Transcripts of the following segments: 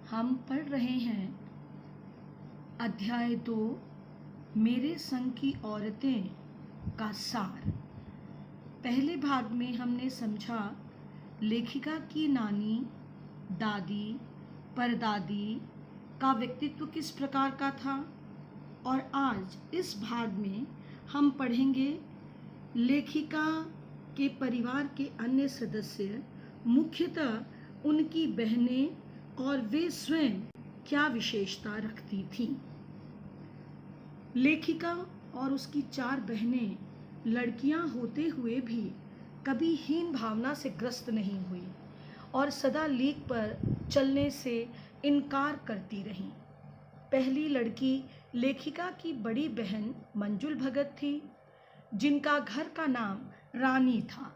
हम पढ़ रहे हैं अध्याय 2 मेरे संग की औरतें का सार। पहले भाग में हमने समझा लेखिका की नानी, दादी, परदादी का व्यक्तित्व किस प्रकार का था, और आज इस भाग में हम पढ़ेंगे लेखिका के परिवार के अन्य सदस्य, मुख्यतः उनकी बहनें और वे स्वयं क्या विशेषता रखती थीं। लेखिका और उसकी 4 बहनें लड़कियां होते हुए भी कभी हीन भावना से ग्रस्त नहीं हुई और सदा लीक पर चलने से इनकार करती रहीं। पहली लड़की लेखिका की बड़ी बहन मंजुल भगत थी, जिनका घर का नाम रानी था।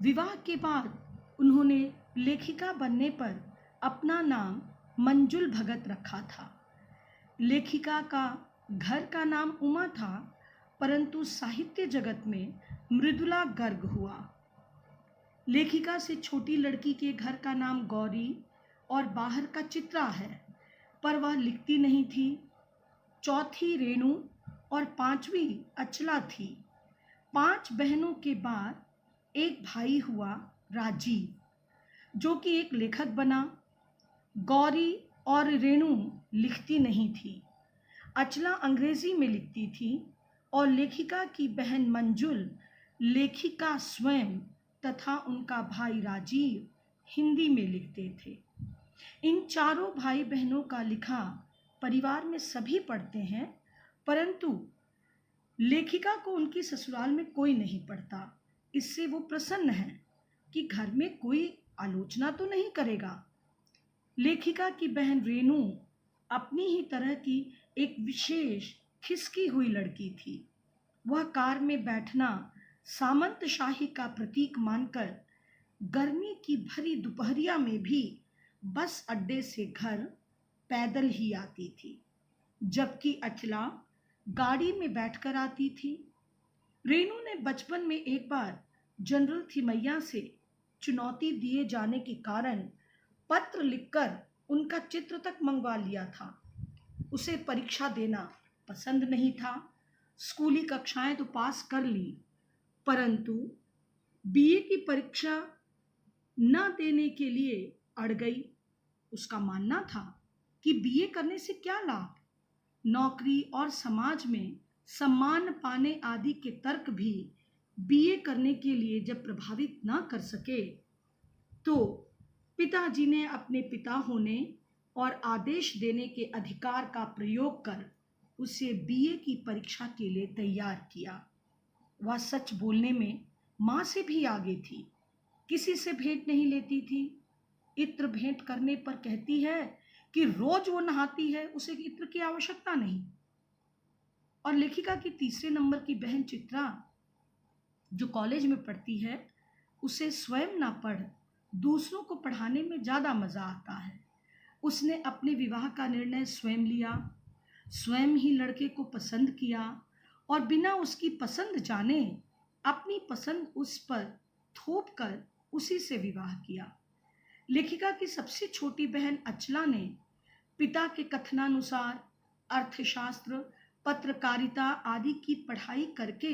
विवाह के बाद उन्होंने लेखिका बनने पर अपना नाम मंजुल भगत रखा था। लेखिका का घर का नाम उमा था, परंतु साहित्य जगत में मृदुला गर्ग हुआ। लेखिका से छोटी लड़की के घर का नाम गौरी और बाहर का चित्रा है, पर वह लिखती नहीं थी। चौथी रेणु और 5वीं अचला थी। 5 बहनों के बाद एक भाई हुआ राजीव, जो कि एक लेखक बना। गौरी और रेणु लिखती नहीं थी। अचला अंग्रेजी में लिखती थी और लेखिका की बहन मंजुल, लेखिका स्वयं तथा उनका भाई राजीव हिंदी में लिखते थे। इन चारों भाई बहनों का लिखा परिवार में सभी पढ़ते हैं, परंतु लेखिका को उनकी ससुराल में कोई नहीं पढ़ता। इससे वो प्रसन्न है कि घर में कोई आलोचना तो नहीं करेगा। लेखिका की बहन रेणु अपनी ही तरह की एक विशेष खिसकी हुई लड़की थी। वह कार में बैठना सामंतशाही का प्रतीक मानकर गर्मी की भरी दोपहरिया में भी बस अड्डे से घर पैदल ही आती थी, जबकि अचला गाड़ी में बैठकर आती थी। रेणु ने बचपन में एक बार जनरल थिमैया से चुनौती दिए जाने के कारण पत्र लिखकर उनका चित्र तक मंगवा लिया था। उसे परीक्षा देना पसंद नहीं था। स्कूली कक्षाएं तो पास कर ली, परंतु बीए की परीक्षा न देने के लिए अड़ गई। उसका मानना था कि बीए करने से क्या लाभ, नौकरी और समाज में सम्मान पाने आदि के तर्क भी बीए करने के लिए जब प्रभावित न कर सके, तो पिताजी ने अपने पिता होने और आदेश देने के अधिकार का प्रयोग कर उसे बीए की परीक्षा के लिए तैयार किया। वह सच बोलने में माँ से भी आगे थी। किसी से भेंट नहीं लेती थी। इत्र भेंट करने पर कहती है कि रोज वो नहाती है, उसे इत्र की आवश्यकता नहीं। और लेखिका की 3 नंबर की बहन चित्रा, जो कॉलेज में पढ़ती है, उसे स्वयं ना पढ़ दूसरों को पढ़ाने में ज़्यादा मज़ा आता है। उसने अपने विवाह का निर्णय स्वयं लिया, स्वयं ही लड़के को पसंद किया और बिना उसकी पसंद जाने अपनी पसंद उस पर थोप कर उसी से विवाह किया। लेखिका की सबसे छोटी बहन अचला ने पिता के कथनानुसार अर्थशास्त्र, पत्रकारिता आदि की पढ़ाई करके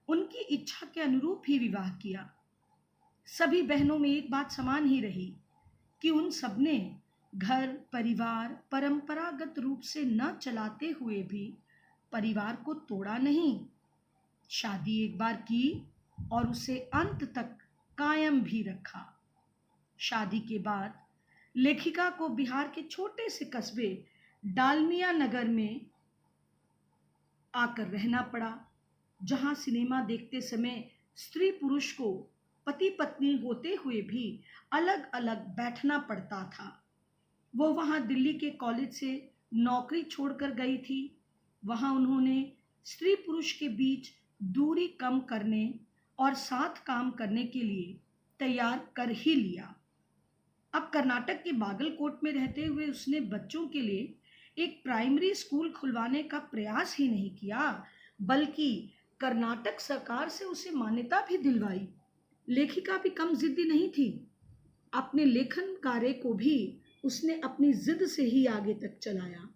उनकी इच्छा के अनुरूप ही विवाह किया। सभी बहनों में एक बात समान ही रही कि उन सबने घर परिवार परंपरागत रूप से न चलाते हुए भी परिवार को तोड़ा नहीं। शादी एक बार की और उसे अंत तक कायम भी रखा। शादी के बाद लेखिका को बिहार के छोटे से कस्बे डालमिया नगर में आकर रहना पड़ा, जहां सिनेमा देखते समय स्त्री पुरुष को पति पत्नी होते हुए भी अलग अलग बैठना पड़ता था। वो वहां दिल्ली के कॉलेज से नौकरी छोड़कर गई थी। वहां उन्होंने स्त्री पुरुष के बीच दूरी कम करने और साथ काम करने के लिए तैयार कर ही लिया। अब कर्नाटक के बागलकोट में रहते हुए उसने बच्चों के लिए एक प्राइमरी स्कूल खुलवाने का प्रयास ही नहीं किया, बल्कि कर्नाटक सरकार से उसे मान्यता भी दिलवाई। लेखिका भी कम जिद्दी नहीं थी। अपने लेखन कार्य को भी उसने अपनी जिद से ही आगे तक चलाया,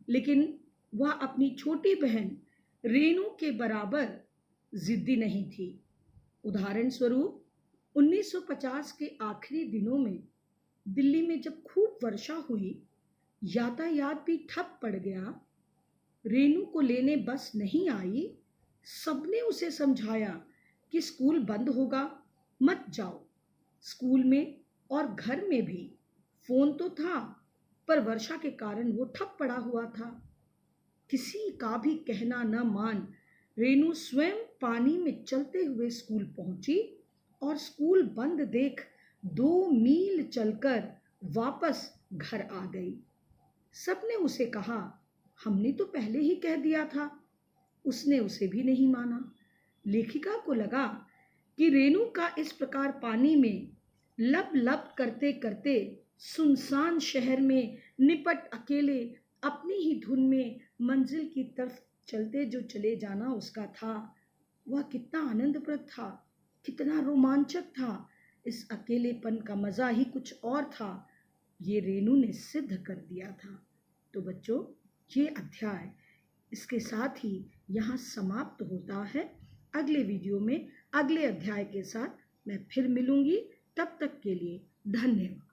लेकिन वह अपनी छोटी बहन रेणु के बराबर जिद्दी नहीं थी। उदाहरण स्वरूप 1950 के आखिरी दिनों में दिल्ली में जब खूब वर्षा हुई, यातायात भी ठप पड़ गया, रेणु को लेने बस नहीं आई। सबने उसे समझाया कि स्कूल बंद होगा, मत जाओ। स्कूल में और घर में भी फोन तो था, पर वर्षा के कारण वो ठप पड़ा हुआ था। किसी का भी कहना न मान रेणु स्वयं पानी में चलते हुए स्कूल पहुंची और स्कूल बंद देख 2 मील चलकर वापस घर आ गई। सबने उसे कहा, हमने तो पहले ही कह दिया था। उसने उसे भी नहीं माना। लेखिका को लगा कि रेणु का इस प्रकार पानी में लब लब करते करते सुनसान शहर में निपट अकेले अपनी ही धुन में मंजिल की तरफ चलते जो चले जाना उसका था, वह कितना आनंदप्रद था, कितना रोमांचक था। इस अकेलेपन का मजा ही कुछ और था। ये रेणु ने सिद्ध कर दिया था। तो बच्चों, ये अध्याय इसके साथ ही यहाँ समाप्त होता है। अगले वीडियो में अगले अध्याय के साथ मैं फिर मिलूंगी। तब तक के लिए धन्यवाद।